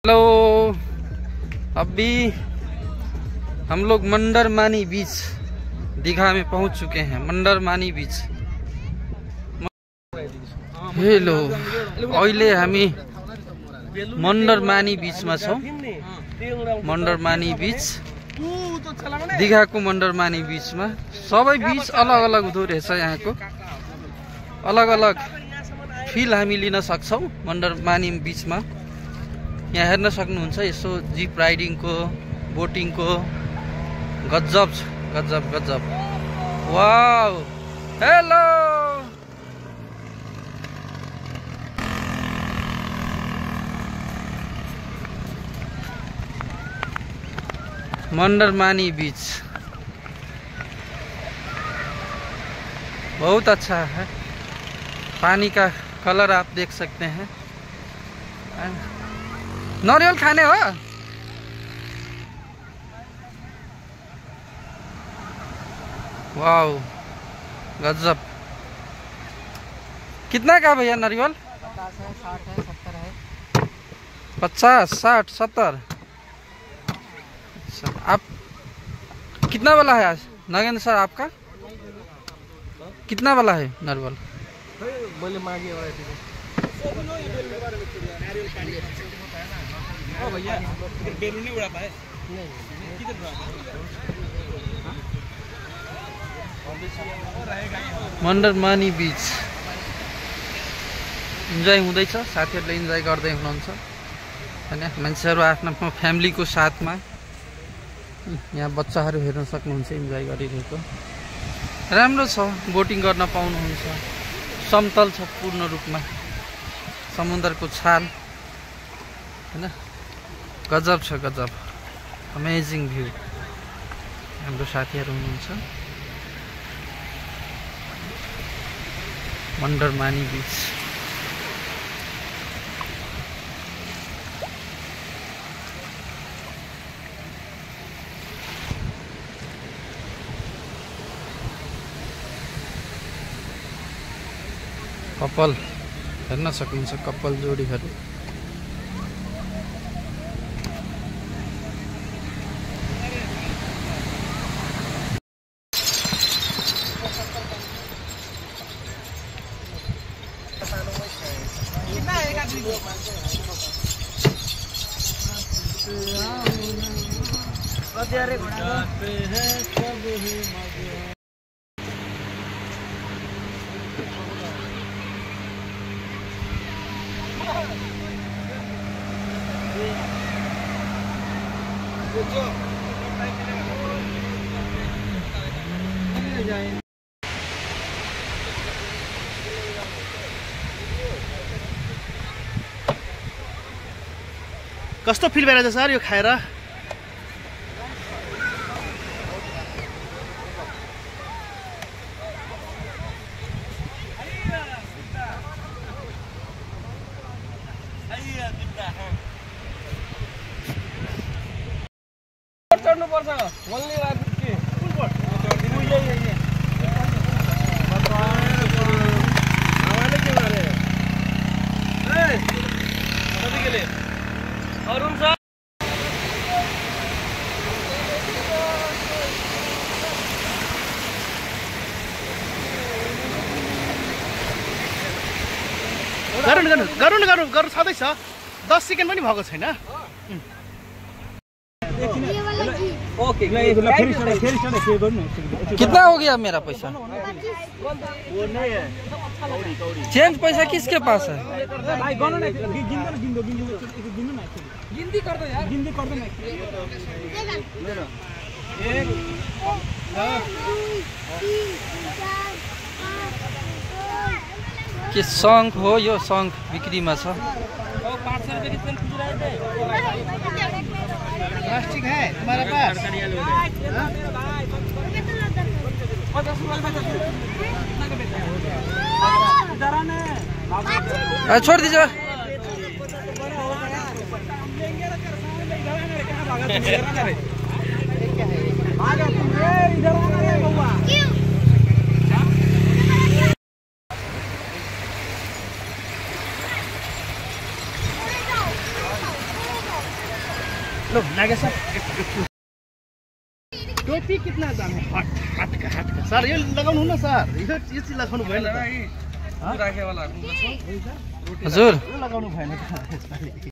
Hello, अभी हम लोग मंडरमानी बीच दीघा में पहुंच चुके हैं। मंडरमानी बीच। हेलो, अहिले हामी मंडरमानी बीच में छौं। मंडरमानी बीच, दीघा को मंडरमानी बीच में। सबै बीच अलग अलग हुँदो रहेछ। यहाँ को अलग अलग फिल हामी लिन सक्छौं मंडरमानी बीच में। यहाँ हेर्न सक्नुहुन्छ यसो जीप राइडिङ को, बोटिङ को। गजब छ, गजब गजब। Wow, hello. मंडरमानी बीच बहुत अच्छा है। पानी का कलर आप देख सकते हैं। नारियल खाने हो? वाओ, गजब। कितना का भैया नारियल? 50 है, 60 है, 70 है। 50, 60, 70। अच्छा, आप कितना वाला है आज नागेंद्र सर? आपका कितना वाला है नारियल? बोले मांगे भैया, बेलून नहीं उड़ा पाए। मंडरमानी बीच इन्जॉय हुँदैछ। साथीहरुले इन्जॉय गर्दै हुनुहुन्छ हैन। मान्छेहरु आफ्नो फ्यामिलीको साथमा। यहाँ बच्चाहरु हेर्न सक्नुहुन्छ इन्जॉय गरिरहेको। राम्रो छ, बोटिङ गर्न पाउनुहुन्छ। समतल छ पूर्ण रूपमा, समुद्रको छाल हैन। गजब छ, गजब। Amazing view. हाम्रो साथीहरु हुनुहुन्छ। मंडरमानी बीच। कपल हेर्न सक्नुहुन्छ, कपल जोडीहरु। कस्तो फिल भइरहेछ सर यो खाएर? चढ्नु पर्छ वल्ली रात के कुन पट चढ्दिनु यही हावाले के मारे ए कति केले अरुण सर गरौँ छँदैछ। 10 सेकेन्ड पनि भएको छैन। कितना हो गया मेरा पैसा? चेंज पैसा किसके पास है? गिनती कर दो यार, गिनती कर दो ना। 1 2 के शंख हो? यो शंख बिक्रीमा छ। 500 रुपए की तेल खुजरा है। प्लास्टिक है तुम्हारे पास? छोड़ दीजिए। लो नागे सर टोपी कितना दाम है हाट का सर ये लगाउनु न सर यो चाहिँ लगाउनु भएन हजुर यो लगाउनु भएन